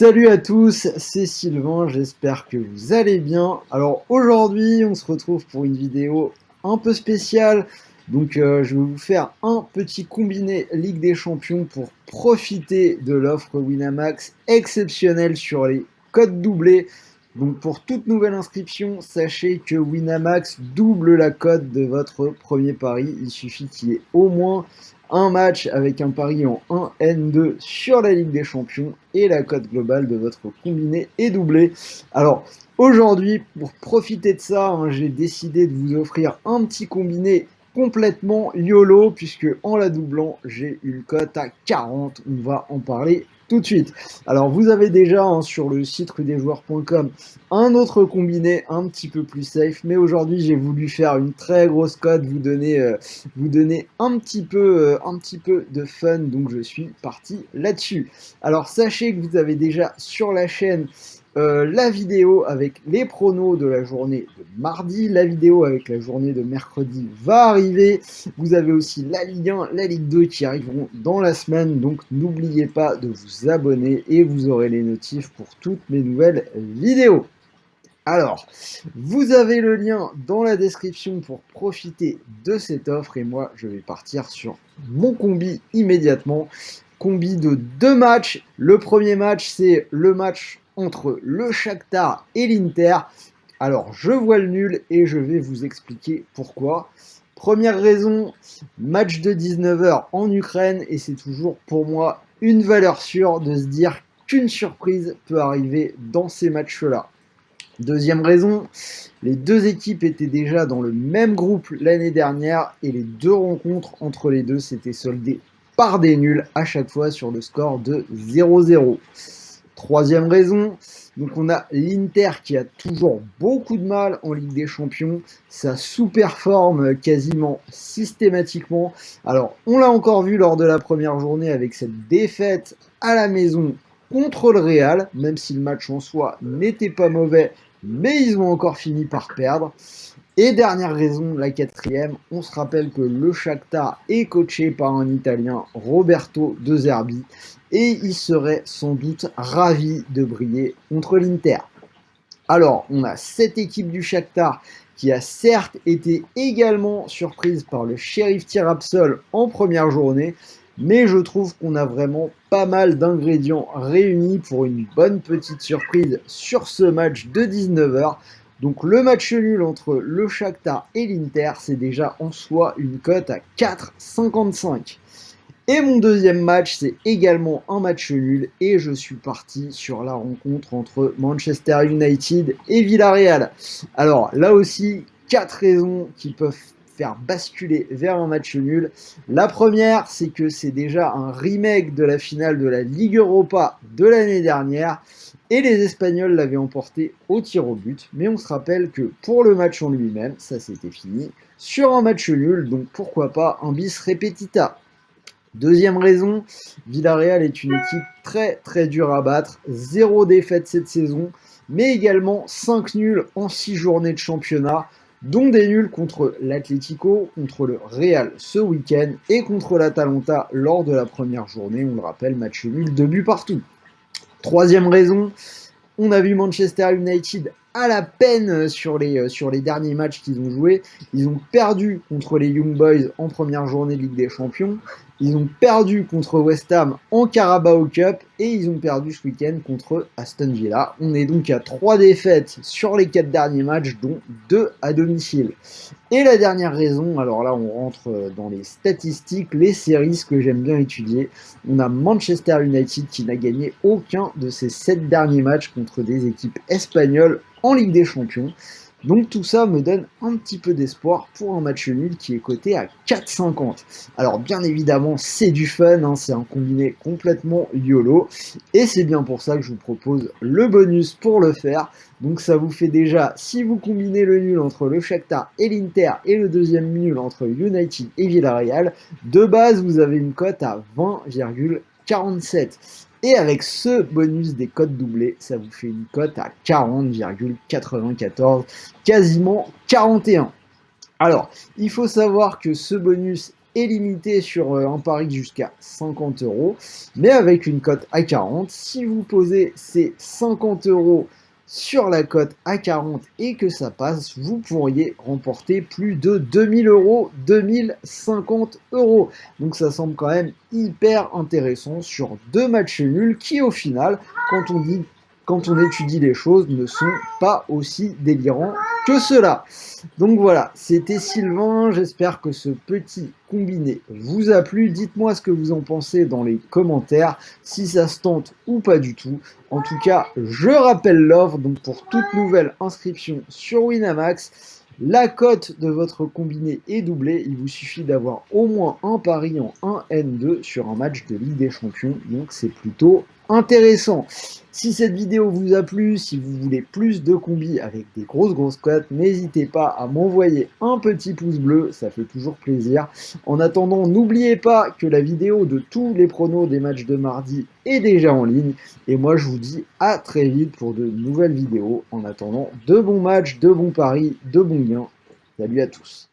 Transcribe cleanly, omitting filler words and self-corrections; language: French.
Salut à tous, c'est Sylvain, j'espère que vous allez bien. Alors aujourd'hui, on se retrouve pour une vidéo un peu spéciale. Je vais vous faire un petit combiné Ligue des Champions pour profiter de l'offre Winamax exceptionnelle sur les codes doublés. Donc pour toute nouvelle inscription, sachez que Winamax double la cote de votre premier pari. Il suffit qu'il y ait au moins un match avec un pari en 1N2 sur la Ligue des Champions et la cote globale de votre combiné est doublée. Alors aujourd'hui, pour profiter de ça, j'ai décidé de vous offrir un petit combiné complètement YOLO puisque en la doublant, j'ai une cote à 40. On va en parler tout de suite. Alors vous avez déjà sur le site rudesjoueurs.com un autre combiné un petit peu plus safe, mais aujourd'hui j'ai voulu faire une très grosse cote, vous donner un petit peu de fun, donc je suis parti là-dessus. Alors sachez que vous avez déjà sur la chaîne la vidéo avec les pronos de la journée de mardi, la vidéo avec la journée de mercredi va arriver. Vous avez aussi la Ligue 1, la Ligue 2 qui arriveront dans la semaine, donc n'oubliez pas de vous abonner et vous aurez les notifs pour toutes mes nouvelles vidéos. Alors, vous avez le lien dans la description pour profiter de cette offre et moi je vais partir sur mon combi immédiatement. Combi de 2 matchs. Le premier match c'est le match entre le Shakhtar et l'Inter. Alors je vois le nul et je vais vous expliquer pourquoi. Première raison, match de 19h en Ukraine et c'est toujours pour moi une valeur sûre de se dire qu'une surprise peut arriver dans ces matchs-là. Deuxième raison, les deux équipes étaient déjà dans le même groupe l'année dernière et les deux rencontres entre les deux s'étaient soldées par des nuls à chaque fois sur le score de 0-0. Troisième raison, donc on a l'Inter qui a toujours beaucoup de mal en Ligue des Champions, ça sous-performe quasiment systématiquement. Alors on l'a encore vu lors de la première journée avec cette défaite à la maison contre le Real, même si le match en soi n'était pas mauvais, mais ils ont encore fini par perdre. Et dernière raison, la quatrième, on se rappelle que le Shakhtar est coaché par un Italien, Roberto De Zerbi, et il serait sans doute ravi de briller contre l'Inter. Alors, on a cette équipe du Shakhtar qui a certes été également surprise par le Sheriff Tiraspol en première journée, mais je trouve qu'on a vraiment pas mal d'ingrédients réunis pour une bonne petite surprise sur ce match de 19h. Donc le match nul entre le Shakhtar et l'Inter, c'est déjà en soi une cote à 4,55. Et mon deuxième match, c'est également un match nul et je suis parti sur la rencontre entre Manchester United et Villarreal. Alors là aussi, 4 raisons qui peuvent faire basculer vers un match nul. La première, c'est que c'est déjà un remake de la finale de la Ligue Europa de l'année dernière et les Espagnols l'avaient emporté au tir au but. Mais on se rappelle que pour le match en lui-même, ça s'était fini sur un match nul, donc pourquoi pas un bis repetita. Deuxième raison, Villarreal est une équipe très très dure à battre, 0 défaite cette saison, mais également 5 nuls en 6 journées de championnat, dont des nuls contre l'Atlético, contre le Real ce week-end et contre l'Atalanta lors de la première journée, on le rappelle, match nul, 2 buts partout. Troisième raison, on a vu Manchester United à la peine sur les derniers matchs qu'ils ont joués. Ils ont perdu contre les Young Boys en première journée de Ligue des Champions. Ils ont perdu contre West Ham en Carabao Cup et ils ont perdu ce week-end contre Aston Villa. On est donc à 3 défaites sur les 4 derniers matchs, dont 2 à domicile. Et la dernière raison, alors là on rentre dans les statistiques, les séries que j'aime bien étudier. On a Manchester United qui n'a gagné aucun de ses 7 derniers matchs contre des équipes espagnoles en Ligue des Champions. Donc tout ça me donne un petit peu d'espoir pour un match nul qui est coté à 4,50. Alors bien évidemment c'est du fun, c'est un combiné complètement YOLO et c'est bien pour ça que je vous propose le bonus pour le faire. Donc ça vous fait déjà, si vous combinez le nul entre le Shakhtar et l'Inter et le deuxième nul entre United et Villarreal, de base vous avez une cote à 20,47. Et avec ce bonus des cotes doublées, ça vous fait une cote à 40,94, quasiment 41. Alors, il faut savoir que ce bonus est limité sur un pari jusqu'à 50 euros, mais avec une cote à 40. Si vous posez ces 50 euros sur la cote à 40 et que ça passe, vous pourriez remporter plus de 2000 euros, 2050 euros. Donc ça semble quand même hyper intéressant sur 2 matchs nuls qui au final, quand on étudie les choses, ne sont pas aussi délirants que cela. Donc voilà, c'était Sylvain, j'espère que ce petit combiné vous a plu. Dites-moi ce que vous en pensez dans les commentaires, si ça se tente ou pas du tout. En tout cas, je rappelle l'offre, donc pour toute nouvelle inscription sur Winamax, la cote de votre combiné est doublée, il vous suffit d'avoir au moins un pari en 1N2 sur un match de Ligue des Champions, donc c'est plutôt intéressant. Si cette vidéo vous a plu, si vous voulez plus de combis avec des grosses cotes, n'hésitez pas à m'envoyer un petit pouce bleu, ça fait toujours plaisir. En attendant, n'oubliez pas que la vidéo de tous les pronos des matchs de mardi est déjà en ligne. Et moi, je vous dis à très vite pour de nouvelles vidéos. En attendant, de bons matchs, de bons paris, de bons gains. Salut à tous.